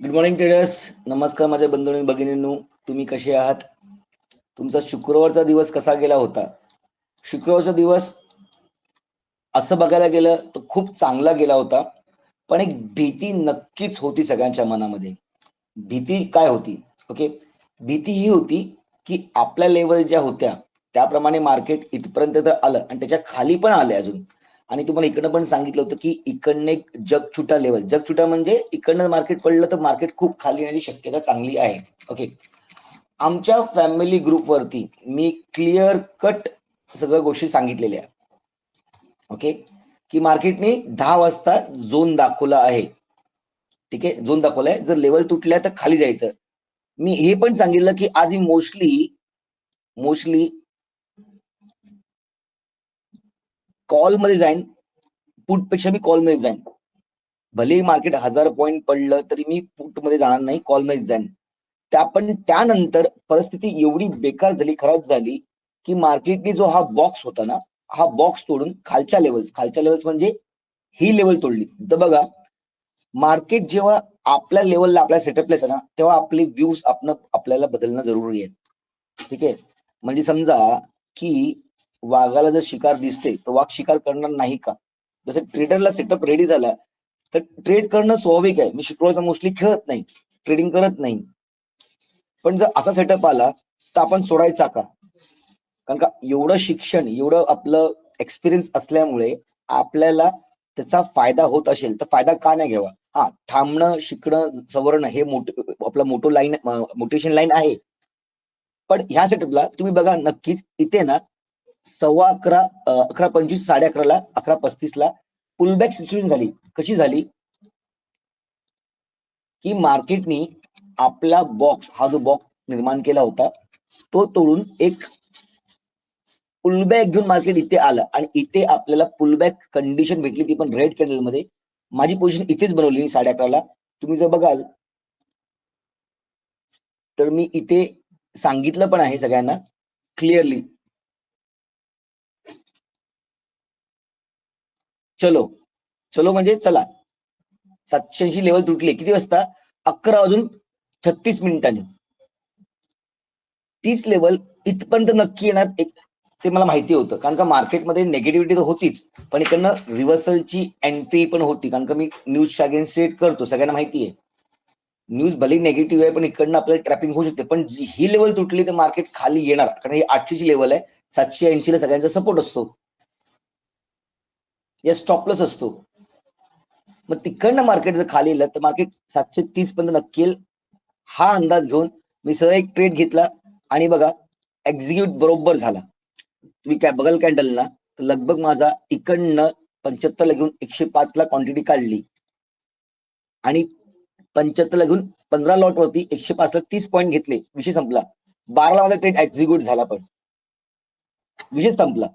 Good morning traders. नमस्कार माझ्या बंधू आणि भगिनींनो, तुम्ही कसे आहात? तुमचा शुक्रवारचा दिवस कसा गेला होता? शुक्रवारचा दिवस असं बघायला गेलं तर खूप चांगला गेला होता, पण एक भीती नक्कीच होती सगळ्यांच्या मनामध्ये. भीती काय होती? ओके, भीती ही होती की आपल्या लेवल ज्या होत्या त्याप्रमाणे मार्केट इथपर्यंत तर आलं आणि त्याच्या खाली पण आले अजून. आणि तुम्हाला इकडनं पण सांगितलं होतं की इकडनं एक जगछुटा लेवल, जगछुटा म्हणजे इकडनं मार्केट पडलं तर मार्केट खूप खाली येण्याची शक्यता चांगली आहे. ओके, आमच्या फॅमिली ग्रुपवरती मी क्लिअर कट सगळ्या गोष्टी सांगितलेल्या. ओके, की मार्केटने 10 वाजता झोन दाखवला आहे. ठीक आहे, झोन दाखवलाय, जर लेवल तुटल्या तर खाली जायचं. मी हे पण सांगितलं की आधी मोस्टली कॉल मध्ये जाईन, पुट पेक्षा मी कॉल मध्ये जाईन. भलेही मार्केट 1000 पॉईंट पडलं तरी मी पुट मध्ये जाणार नाही, कॉल मध्ये जाईन. पण त्यानंतर परिस्थिती एवढी बेकार झाली, खराब झाली की मार्केटने जो हा बॉक्स होता ना, हा बॉक्स तोडून खालच्या लेवल्स म्हणजे ही लेवल तोडली. तर बघा, मार्केट जेव्हा आपल्या लेवलला, आपल्या सेटअपला येतं ना, तेव्हा आपले व्ह्यूज आपल्याला बदलणं जरुरी आहे. ठीक आहे, म्हणजे समजा की वाघाला जर शिकार दिसते तर वाघ शिकार करणार नाही का? जसं ट्रेडरला सेटअप रेडी झाला तर ट्रेड करणं स्वाभाविक आहे. मी शुक्रवारचा मोस्टली खेळत नाही, ट्रेडिंग करत नाही. पण जर असा सेटअप आला तर आपण सोडायचा का? कारण का एवढं शिक्षण, एवढं आपलं एक्सपिरियन्स असल्यामुळे आपल्याला त्याचा फायदा होत असेल तर फायदा का नाही घ्यावा? हा, थांबणं, शिकणं, सवरणं हे आपलं मोटिवेशन लाईन आहे. पण ह्या सेटअपला तुम्ही बघा नक्कीच, इथे ना 11:15, 11:25, 11:30ला, 11:35ला पुलबॅक सिच्युएशन झाली. कशी झाली की मार्केटनी आपला बॉक्स, हा जो बॉक्स निर्माण केला होता तो तोडून एक पुलबॅक घेऊन मार्केट इथे आलं आणि इथे आपल्याला पुलबॅक कंडिशन भेटली, ती पण रेड कॅन्डल मध्ये. माझी पोझिशन इथेच बनवली 11:30ला. तुम्ही जर बघाल तर मी इथे सांगितलं पण आहे सगळ्यांना क्लिअरली. चलो चलो म्हणजे चला, 780 लेवल तुटली. किती वाजता? 11:36 तीच लेवल इथपर्यंत नक्की येणार ते मला माहिती होतं, कारण का मार्केटमध्ये नेगेटिव्हिटी तर होतीच, पण इकडनं रिव्हर्सलची एंट्री पण होती. कारण का मी न्यूजच्या अगेन्स्ट ट्रेड करतो, सगळ्यांना माहिती आहे. न्यूज भले नेगेटिव्ह आहे पण इकडनं आपल्याला ट्रॅपिंग होऊ शकते. पण ही लेवल तुटली तर मार्केट खाली येणार, कारण ही 800ची लेवल आहे. 780ला सगळ्यांचा सपोर्ट असतो या स्टॉपलॉस असतो. मग तिकडनं मार्केट जर खाली येईल तर मार्केट 730 पर्यंत नक्की येईल, हा अंदाज घेऊन मी सरळ एक ट्रेड घेतला आणि बघा एक्झिक्यूट बरोबर झाला. तुम्ही काय बघाल कॅन्डल ना, तर लगभग माझा इकडनं 75 ला घेऊन 105 ला क्वांटिटी काढली आणि 75 ला घेऊन 15 लॉट वरती 105 ला 30 पॉईंट घेतले. विषय संपला. 12ला माझा ट्रेड एक्झिक्यूट झाला, पण विषय संपला.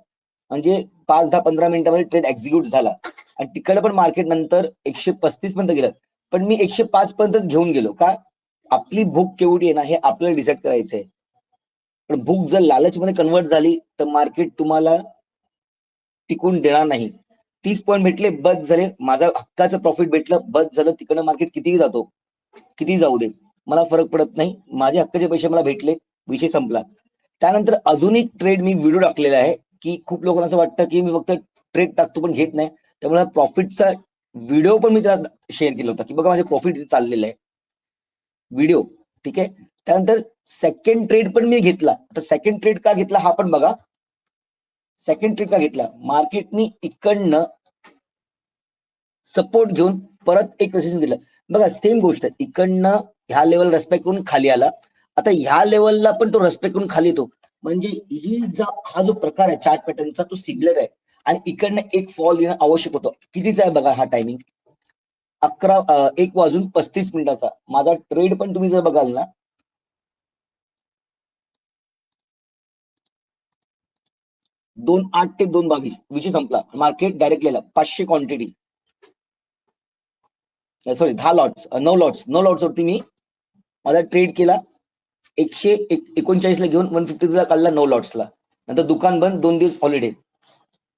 म्हणजे 5-10-15 मिनिटांमध्ये ट्रेड एक्झिक्यूट झाला आणि तिकडे पण मार्केट नंतर 135 पर्यंत गेलं. पण मी 105 पर्यंतच घेऊन गेलो. का? आपली भूक केवढी आहे ना हे आपल्याला डिसाईड करायचंय. पण भूक जर लालचमध्ये कन्वर्ट झाली तर मार्केट तुम्हाला टिकून देणार नाही. 30 पॉईंट भेटले, बस झाले, माझा हक्काचं प्रॉफिट भेटलं, बस झालं. तिकडं मार्केट कितीही जातो, किती जाऊ दे, मला फरक पडत नाही. माझे हक्काचे पैसे मला भेटले, विषय संपला. त्यानंतर अजून एक ट्रेड मी व्हिडिओ टाकलेला आहे, की खूप लोकांना असं वाटतं की मी फक्त ट्रेड टाकतो पण घेत नाही. त्यामुळे प्रॉफिटचा व्हिडिओ पण मी त्याला शेअर केला होता, की बघा माझे प्रॉफिट चाललेलं आहे, व्हिडिओ. ठीक आहे. त्यानंतर सेकंड ट्रेड पण मी घेतला. तर सेकंड ट्रेड का घेतला हा पण बघा. सेकंड ट्रेड का घेतला? मार्केटनी इकडनं सपोर्ट घेऊन परत एक रेसिस्टन्स दिलं. बघा सेम गोष्ट, इकडनं ह्या लेवल रेस्पेक्ट करून खाली आला. आता ह्या लेवलला पण तो रेस्पेक्ट करून खाली येतो. म्हणजे हा जो प्रकार आहे चार्ट पॅटर्नचा, तो सिग्नल आहे आणि इकडनं एक फॉल येणं आवश्यक होतं. कितीचा आहे बघा हा टायमिंग, 1:35 माझा ट्रेड पण तुम्ही जर बघाल ना, 2:08 ते 2:22 विषय संपला. मार्केट डायरेक्ट गेला 500 क्वांटिटी, सॉरी 10 लॉट्स, 9 लॉट्स वरती मी माझा ट्रेड केला. 139 ला घेऊन 150 ला काढला 9 लॉट्सला. नंतर दुकान बंद, 2 दिवस हॉलिडे.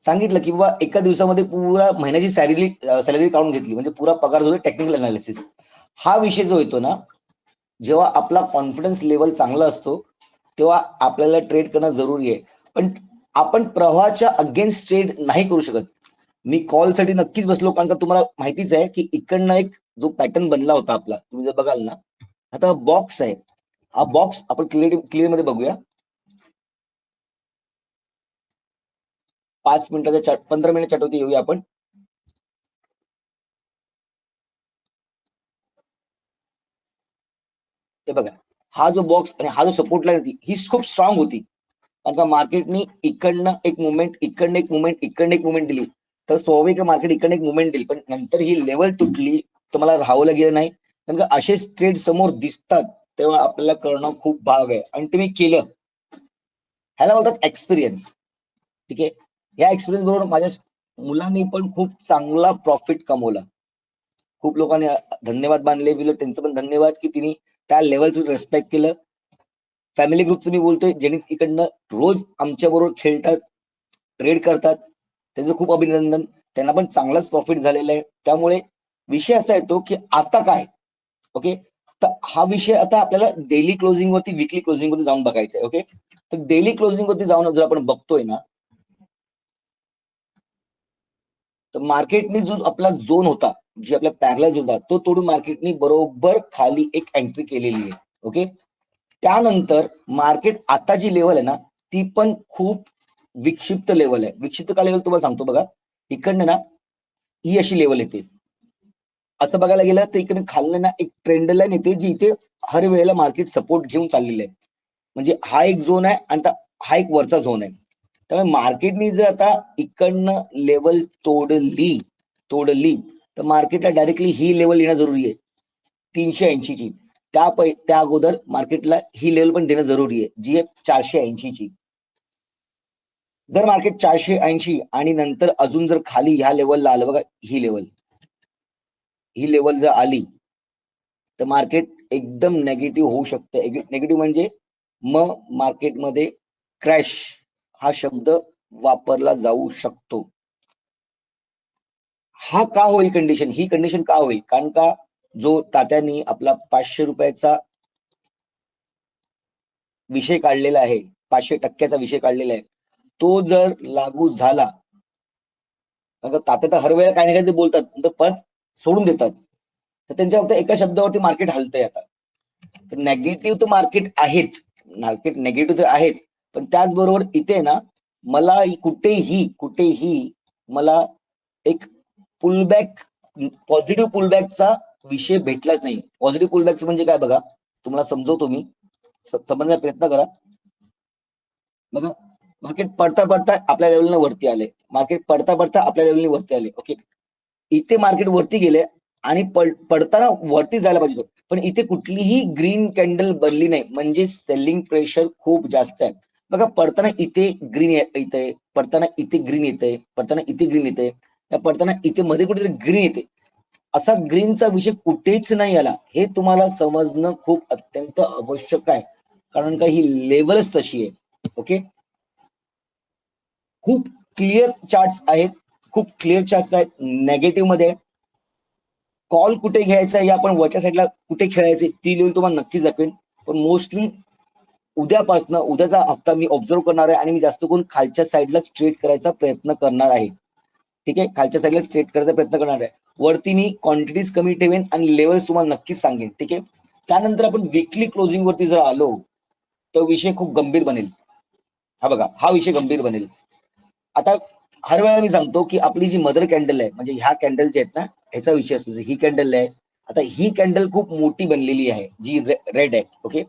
सांगितलं की बाबा एका दिवसामध्ये पुरा महिन्याची सॅलरी काढून घेतली, म्हणजे पुरा पगार जो टेक्निकल अनालिसिस. हा विषय जो येतो ना, जेव्हा आपला कॉन्फिडन्स लेवल चांगला असतो तेव्हा आपल्याला ट्रेड करणं जरुरी आहे. पण आपण प्रवाहाच्या अगेन्स्ट ट्रेड नाही करू शकत. मी कॉलसाठी नक्कीच बसलो, कारण का तुम्हाला माहितीच आहे की इकडनं एक जो पॅटर्न बनला होता आपला, तुम्ही जर बघाल ना, आता बॉक्स आहे, हा बॉक्स आपण क्लिअर मध्ये बघूया. 5 मिनिटाच्या 15 मिनिट चटवती येऊया आपण. हे बघा, हा जो बॉक्स आणि हा जो सपोर्ट लाईन होती ही खूप स्ट्रॉंग होती, कारण का मार्केटनी इकडनं एक मुवमेंट, इकडनं एक मुवमेंट, इकडनं एक मुवमेंट दिली, तर स्वाभाविक मार्केट इकडनं एक मुवमेंट दिली. पण नंतर ही लेवल तुटली तर मला राहावं गेलं नाही, कारण का असेच ट्रेड समोर दिसतात तेव्हा आपल्याला करणं खूप भाग आहे, आणि ते मी केलं. ह्याला बोलतात एक्सपिरियन्स. ठीक आहे, या एक्सपिरियन्स बरोबर माझ्या मुलांनी पण खूप चांगला प्रॉफिट कमवला. खूप लोकांनी धन्यवाद मानले, त्यांचं पण धन्यवाद की तिने त्या लेवलचं रिस्पेक्ट केलं. फॅमिली ग्रुपचं मी बोलतोय, ज्यांनी इकडनं रोज आमच्या बरोबर खेळतात, ट्रेड करतात, त्यांचं खूप अभिनंदन. त्यांना पण चांगलाच प्रॉफिट झालेला आहे. त्यामुळे विषय असा येतो की आता काय, ओके, तर हा विषय आता आपल्याला डेली क्लोजिंग वरती, वीकली क्लोजिंग वरती जाऊन बघायचा आहे. ओके, तर डेली क्लोजिंग वरती जाऊन जर आपण बघतोय ना, तर मार्केटने जो आपला झोन होता, जे आपला पॅरलल झोन होता, तो तोडून मार्केटने बरोबर खाली एक एंट्री केलेली आहे. ओके, त्यानंतर मार्केट आता जी लेवल आहे ना, ती पण खूप विक्षिप्त लेवल आहे. विक्षिप्त का लेवल तुम्हाला सांगतो बघा, इकडनं ना ही अशी लेवल येते. असं बघायला गेलं तर इकडे खाल्लं ना एक ट्रेंड लाईन येते, जी इथे हर वेळेला मार्केट सपोर्ट घेऊन चाललेलं आहे. म्हणजे हा एक झोन आहे आणि हा एक वरचा झोन आहे. त्यामुळे मार्केटनी जर आता इकडनं लेवल तोडली तर मार्केटला डायरेक्टली ही लेवल येणं जरुरी आहे, 380 ची. त्या अगोदर मार्केटला ही लेवल पण देणं जरुरी आहे, जी आहे 480 ची. जर मार्केट 480 आणि नंतर अजून जर खाली ह्या लेवलला आलं बघा, ही लेवल जर आली तर मार्केट एकदम नेगेटिव्ह होऊ शकतं. नेगेटिव्ह म्हणजे मग मार्केटमध्ये क्रॅश हा शब्द वापरला जाऊ शकतो. हा का होईल कंडिशन, ही कंडिशन का होईल, कारण का जो तात्यांनी आपला 500 रुपयाचा विषय काढलेला आहे, 500% विषय काढलेला आहे, तो जर लागू झाला, तात्या तर हर वेळेला काही ना काही बोलतात, तर परत सोडून देतात, तर त्यांच्या फक्त एका शब्दावरती मार्केट हलतंय. आता तर नेगेटिव्ह तर मार्केट आहेच, मार्केट नेगेटिव्ह तर आहेच, पण त्याचबरोबर इथे ना मला कुठेही मला एक पुलबॅक, पॉझिटिव्ह पुलबॅकचा विषय भेटलाच नाही. पॉझिटिव्ह पुलबॅकचं म्हणजे काय बघा, तुम्हाला समजवतो मी, समजण्याचा प्रयत्न करा. बघा, मार्केट पडता आपल्या लेवलने वरती आले, मार्केट पडता आपल्या लेवलने वरती आले. ओके, इथे मार्केट वरती गेले आणि पडताना वरती जायला पाहिजे, पण इथे कुठलीही ग्रीन कॅन्डल बनली नाही, म्हणजे सेलिंग प्रेशर खूप जास्त आहे. बघा, पडताना इथे ग्रीन येते, पडताना इथे ग्रीन येते, पडताना इथे ग्रीन येते, पडताना इथे मध्ये कुठेतरी ग्रीन येते. असा ग्रीनचा विषय कुठेच नाही आला, हे तुम्हाला समजणं खूप अत्यंत आवश्यक आहे, कारण का ही लेवलच तशी आहे. ओके, खूप क्लिअर चार्ट्स आहेत, खूप क्लिअर चार्ट्स आहेत. नेगेटिव्ह मध्ये कॉल कुठे घ्यायचा, या आपण वरच्या साईडला कुठे खेळायचे ती लेवल तुम्हाला नक्कीच दाखवेन. पण मोस्टली उद्याचा हप्ता मी ऑब्झर्व करणार आहे, आणि मी जास्त करून खालच्या साईडला स्ट्रेट करायचा प्रयत्न करणार आहे. ठीक आहे, खालच्या साईडला स्ट्रेट करायचा प्रयत्न करणार आहे. वरती मी क्वांटिटीज कमी ठेवेन आणि लेवल्स तुम्हाला नक्कीच सांगेन. ठीक आहे, त्यानंतर आपण वीकली क्लोजिंग वरती जर आलो तर विषय खूप गंभीर बनेल. हा बघा, हा विषय गंभीर बनेल. आता हर वेळेला मी सांगतो की आपली जी मदर कॅन्डल आहे, म्हणजे ह्या कॅन्डल जे आहेत ना, ह्याचा विषय असतो. ही कॅन्डल आहे, आता ही कॅन्डल खूप मोठी बनलेली आहे, जी रेड आहे. ओके,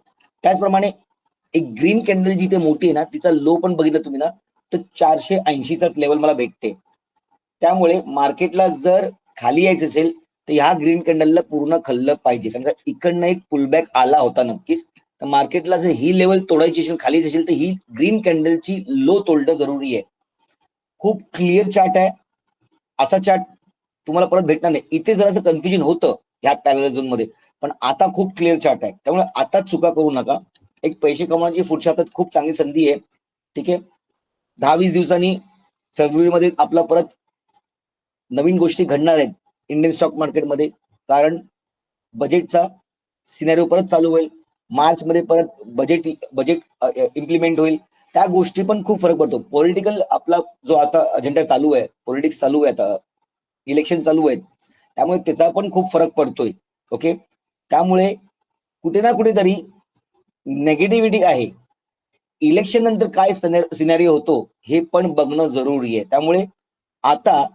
त्याचप्रमाणे एक ग्रीन कॅन्डल जिथे मोठी आहे ना, तिचा लो पण बघितलं तुम्ही ना, तर 480चाच लेवल मला भेटते. त्यामुळे मार्केटला जर खाली यायचं असेल तर ह्या ग्रीन कॅन्डलला पूर्ण खाल्लं पाहिजे, कारण इकडनं एक पुलबॅक आला होता नक्कीच. तर मार्केटला जर ही लेवल तोडायची असेल, खालीच असेल, तर ही ग्रीन कॅन्डलची लो तोडणं जरुरी आहे. खूप क्लिअर चार्ट आहे, असा चार्ट तुम्हाला परत भेटणार नाही. इथे जरासं कन्फ्युजन होतं ह्या पॅरलल झोन मध्ये, पण आता खूप क्लिअर चार्ट आहे. त्यामुळे आताच चुका करू नका. एक पैसे कमवण्याची पुढच्या हातात खूप चांगली संधी आहे. ठीक आहे, 10-20 दिवसांनी फेब्रुवारीमध्ये आपला परत नवीन गोष्टी घडणार आहेत इंडियन स्टॉक मार्केटमध्ये, कारण बजेटचा सिनेरिओ परत चालू होईल, मार्च मध्ये परत बजेट इम्प्लिमेंट होईल, त्या गोष्टी पण खूप फरक पडतो. पॉलिटिकल आपला जो आता अजेंडा चालू आहे, पॉलिटिक्स चालू आहे, आता इलेक्शन चालू आहेत, त्यामुळे त्याचा पण खूप फरक पडतोय. ओके, त्यामुळे कुठे ना कुठेतरी नेगेटिव्हिटी आहे. इलेक्शन नंतर काय सिनेरिओ होतो हे पण बघणं जरुरी आहे. त्यामुळे आता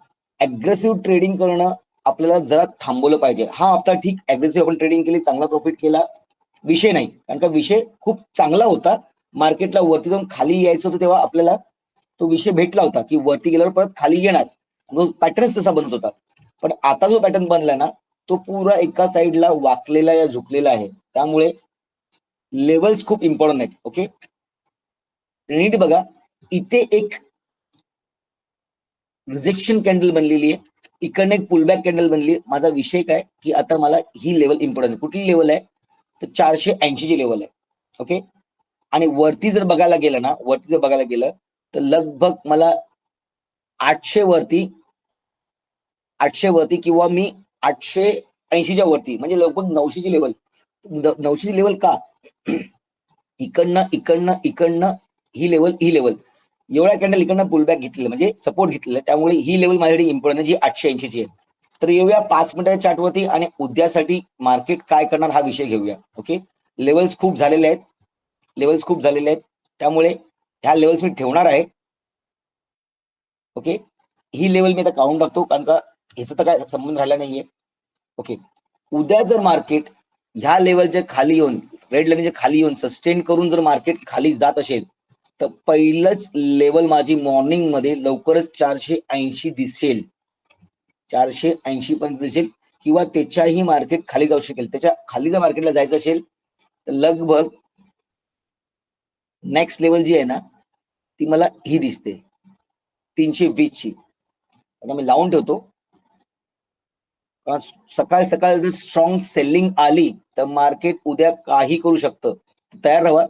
अग्रेसिव्ह ट्रेडिंग करणं आपल्याला जरा थांबवलं पाहिजे. हा हप्ता ठीक अग्रेसिव्ह आपण ट्रेडिंग केली, चांगला प्रॉफिट केला, विषय नाही, कारण का विषय खूप चांगला होता. मार्केटला वरती जाऊन खाली यायचं होतं तेव्हा आपल्याला तो विषय भेटला होता की वरती गेल्यावर परत खाली येणार, जो पॅटर्न तसा बनत होता. पण आता जो पॅटर्न बनलाय ना तो पुरा एका साईडला वाकलेला या झुकलेला आहे. त्यामुळे लेवल्स खूप इम्पॉर्टंट आहेत. ओके, नीट बघा, इथे एक रिजेक्शन कॅन्डल बनलेली आहे, इकडनं एक पुलबॅक कॅन्डल बनली. माझा विषय काय की आता मला ही लेवल इम्पॉर्टंट आहे. कुठली लेवल आहे तर 480 ची लेवल आहे. ओके, आणि वरती जर बघायला गेलं ना, वरती जर बघायला गेलं तर लगभग मला 800 वरती किंवा मी 880च्या वरती, म्हणजे लगभग 900ची लेवल. 900ची लेवल का इकडनं ही लेवल एवढ्या कॅन्डल इकडनं पुलबॅक घेतलेलं म्हणजे सपोर्ट घेतलेलं, त्यामुळे ही लेवल माझ्यासाठी इम्पॉर्टंट आहे जी 880 ची आहे. तर येऊया 5 मिनिटाच्या चार्टवरती आणि उद्यासाठी मार्केट काय करणार हा विषय घेऊया. ओके, लेवल्स खूप झालेले आहेत, त्यामुळे ह्या लेवल्स मी ठेवणार आहे. ओके, ही लेवल मी आता काढून टाकतो, कारण का ह्याचा तर काय संबंध राहिला नाहीये. ओके, उद्या जर मार्केट ह्या लेवलच्या खाली येऊन, रेड लाईनच्या खाली येऊन सस्टेन करून जर मार्केट खाली जात असेल तर पहिलंच लेवल माझी मॉर्निंग मध्ये लवकरच 480 दिसेल, 480 पर्यंत दिसेल, किंवा त्याच्याही मार्केट खाली जाऊ शकेल. त्याच्या खाली जर मार्केटला जायचं असेल तर लगभग नेक्स्ट लेवल जी आहे ना ती मला ही दिसते 320 ची. आता मी लावून ठेवतो, सकाळ सकाळ जर स्ट्रॉंग सेलिंग आली तर मार्केट उद्या काही करू शकतं. तयार राहा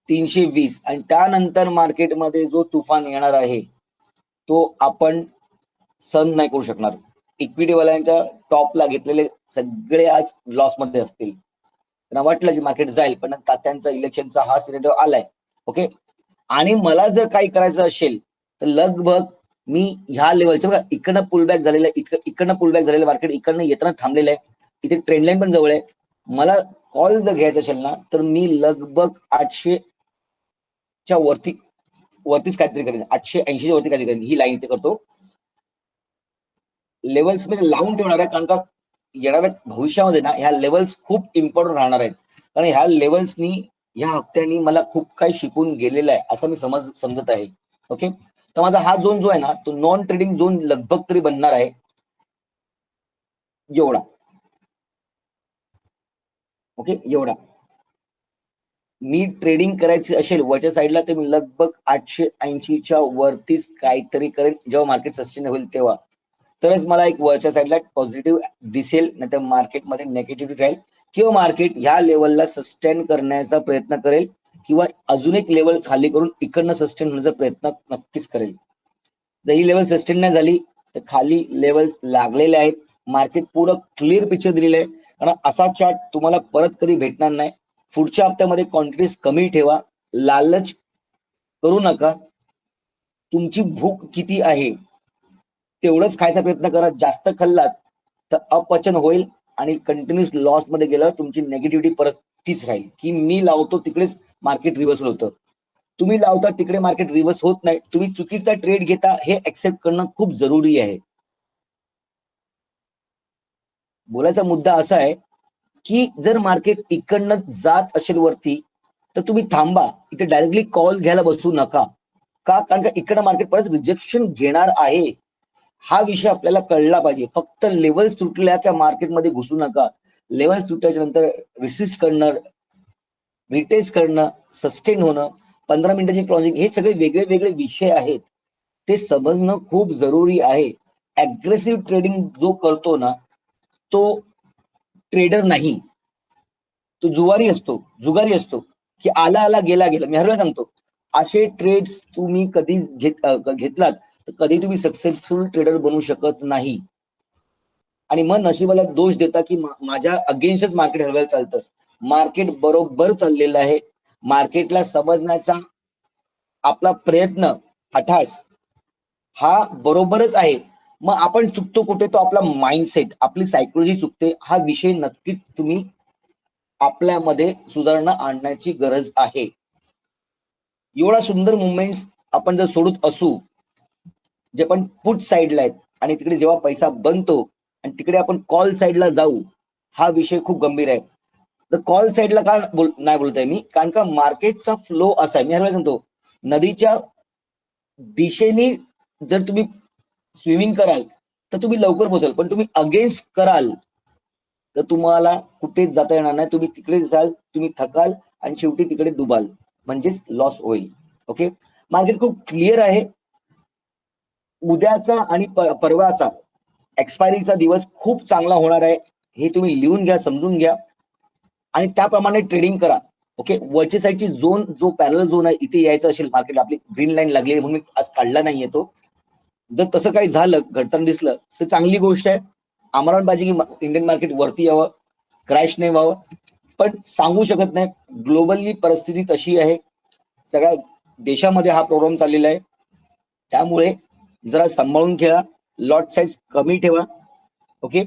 320, आणि त्यानंतर मार्केटमध्ये जो तुफान येणार आहे तो आपण सहन नाही करू शकणार. इक्विटी वाल्यांच्या टॉपला घेतलेले सगळे आज लॉस मध्ये असतील. त्यांना वाटलं की मार्केट जाईल, पण तात्यांचा इलेक्शनचा हा सिनेरिओ आलाय. ओके, आणि मला जर काही करायचं असेल तर लगभग मी ह्या लेवलच्या, बघा इकडनं पुलबॅक झालेलं आहे, इकडनं पुलबॅक झालेलं मार्केट इकडनं येताना थांबलेलं आहे, इथे ट्रेंडलाईन पण जवळ आहे. मला कॉल जर घ्यायचा असेल ना तर मी लगभग 800च्या वरतीच काहीतरी करेन, 880च्या वरती काहीतरी करेन. ही लाईन इथे करतो, लेवल्स मध्ये लावून ठेवणार आहे, कारण का येणाऱ्या भविष्यामध्ये ना ह्या लेवल्स खूप इम्पॉर्टंट राहणार आहेत. कारण ह्या लेवल्सनी ह्या हप्त्यानी मला खूप काही शिकून गेलेलं आहे असं मी समजत आहे. ओके, तर माझा हा झोन जो आहे ना तो नॉन ट्रेडिंग झोन लगभग तरी बनणार आहे एवढा. ओके, एवढा मी ट्रेडिंग करायची असेल वरच्या साईडला तर मी लगभग 880च्या वरतीच काहीतरी करेन जेव्हा मार्केट सस्टेन होईल तेव्हा. तरच मला एक वरच्या साईडला पॉझिटिव्ह दिसेल, नाही तर मार्केटमध्ये नेगेटिव्हिटी राहील, किंवा मार्केट ह्या लेवलला सस्टेन करण्याचा प्रयत्न करेल, किंवा अजून एक लेवल खाली करून इकडनं सस्टेन होण्याचा प्रयत्न नक्कीच करेल. जर ही लेवल सस्टेन नाही झाली तर खाली लेवल लागलेले आहेत. मार्केट पूर्ण क्लिअर पिक्चर दिलेलं आहे, कारण असा चार्ट तुम्हाला परत कधी भेटणार नाही. पुढच्या हप्त्यामध्ये क्वांटिटीज कमी ठेवा, लालच करू नका. तुमची भूक किती आहे तेवढंच खायचा प्रयत्न करा. जास्त खाल्लात तर अपचन होईल आणि कंटिन्युअस लॉस मध्ये गेल्यावर तुमची नेगेटिव्हिटी परत तीच राहील की मी लावतो तिकडेच मार्केट रिव्हर्सल होतं, तुम्ही लावता तिकडे मार्केट रिव्हर्स होत नाही. तुम्ही चुकीचा ट्रेड घेता हे एक्सेप्ट करणं खूप जरुरी आहे. बोलायचा मुद्दा असा आहे की जर मार्केट इकडनं जात असेल वरती तर तुम्ही थांबा, इथे डायरेक्टली कॉल घ्यायला बसू नका. का? कारण का इकडं मार्केट परत रिजेक्शन घेणार आहे, हा विषय आपल्याला कळला पाहिजे. फक्त लेवल्स तुटल्या की मार्केटमध्ये घुसू नका. लेवल्स तुटल्याच्या नंतर रिसिस्ट करणं, रिटेस्ट करणं, सस्टेन होणं, 15 मिनिटाची क्लॉजिंग, हे सगळे वेगळे वेगळे विषय आहेत. ते समजणं खूप जरुरी आहे. अग्रेसिव्ह ट्रेडिंग जो करतो ना तो ट्रेडर नाही, तो जुगारी असतो की आला आला गेला गेला. मी हर वेळेला सांगतो, असे ट्रेड्स तुम्ही कधी घेतलात तर कधी तुम्ही सक्सेसफुल ट्रेडर बनू शकत नाही. आणि मग नशिबाला दोष देता की माझ्या अगेन्स्टच मार्केट हलवायला चालतं. मार्केट बरोबर चाललेलं आहे. मार्केटला समजण्याचा आपला प्रयत्न, अठास हा बरोबरच आहे. मग आपण चुकतो कुठे? तो आपला माइंडसेट, आपली सायकोलॉजी चुकते. हा विषय नक्कीच तुम्ही आपल्यामध्ये सुधारणा आणण्याची गरज आहे. एवढा सुंदर मुवमेंट्स आपण जर सोडत असू, जे पण पुट साईडला आहेत आणि तिकडे जेव्हा पैसा बनतो आणि तिकडे आपण कॉल साईडला जाऊ, हा विषय खूप गंभीर आहे. तर कॉल साईडला का नाही बोलतोय मी? कारण का मार्केटचा फ्लो असा आहे. मी हर वेळेस सांगतो, नदीच्या दिशेने जर तुम्ही स्विमिंग कराल तर तुम्ही लवकर पोहोचाल, पण तुम्ही अगेन्स्ट कराल तर तुम्हाला कुठेच जाता येणार नाही. तुम्ही तिकडे जाल, तुम्ही थकाल आणि शेवटी तिकडे डुबाल, म्हणजेच लॉस होईल. ओके, मार्केट खूप क्लिअर आहे. उद्याचा आणि परवाचा एक्सपायरीचा दिवस खूप चांगला होणार आहे. हे तुम्ही लिहून घ्या, समजून घ्या आणि त्याप्रमाणे ट्रेडिंग करा. ओके, वरच्या साईडची झोन, जो पॅरल झोन आहे, इथे यायचं असेल मार्केट, आपली ग्रीन लाईन लागली म्हणून मी आज काढला नाहीये तो. जर तसं काही झालं, घडताना दिसलं तर चांगली गोष्ट आहे. आम्हाला पाहिजे की इंडियन मार्केट वरती यावं, क्रॅश नाही व्हावं, पण सांगू शकत नाही. ग्लोबली परिस्थिती तशी आहे, सगळ्या देशामध्ये हा प्रॉब्लेम चाललेला आहे. त्यामुळे जरा सांभाळून खेळा, लॉट साईज कमी ठेवा. ओके,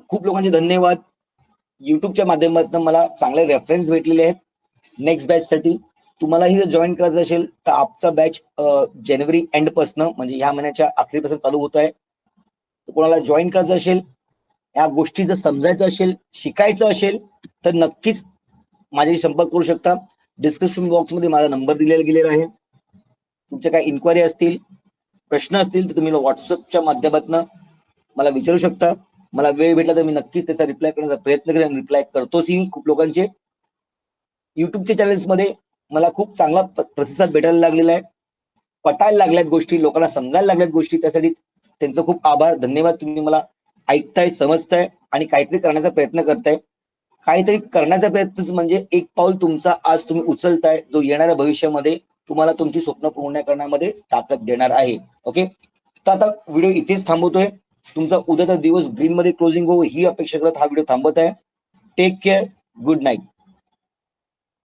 खूप लोकांचे धन्यवाद. युट्यूबच्या माध्यमातून मला चांगले रेफरन्स भेटलेले आहेत नेक्स्ट बॅच साठी. तुम्हालाही जर जॉईन करायचं असेल तर आजचा बॅच जानेवारी एंड पासन, म्हणजे ह्या महिन्याच्या अखेरीपासून चालू होत आहे. कोणाला जॉईन करायचं असेल, या गोष्टी जर समजायचं असेल, शिकायचं असेल तर नक्कीच माझ्याशी संपर्क करू शकता. डिस्क्रिप्शन बॉक्समध्ये माझा नंबर दिलेला गेलेला आहे. तुमच्या काही इन्क्वायरी असतील, प्रश्न असतील तर तुम्ही व्हॉट्सअपच्या माध्यमातून मला विचारू शकता. मला वेळ भेटला तर मी नक्कीच त्याचा रिप्लाय करण्याचा प्रयत्न करेन आणि रिप्लाय करतोच. खूप लोकांचे युट्यूबच्या चॅनल्स मध्ये मला खूप चांगला प्रतिसाद भेटायला लागलेला आहे, पटायला लागल्यात गोष्टी, लोकांना समजायला लागल्यात गोष्टी. त्यासाठी त्यांचं खूप आभार, धन्यवाद. तुम्ही मला ऐकताय, समजताय आणि काहीतरी करण्याचा प्रयत्न करताय. काहीतरी करण्याचा प्रयत्न म्हणजे एक पाऊल तुमचा आज तुम्ही उचलताय, जो येणाऱ्या भविष्यामध्ये तुम्हाला तुमची स्वप्न पूर्ण करण्यामध्ये ताकद देणार आहे. ओके, तर आता व्हिडिओ इथेच थांबवतोय. तुमचा उद्याचा दिवस ग्रीन मध्ये क्लोजिंग हो ही अपेक्षा करत हा व्हिडिओ थांबवत आहे. Take care, good night.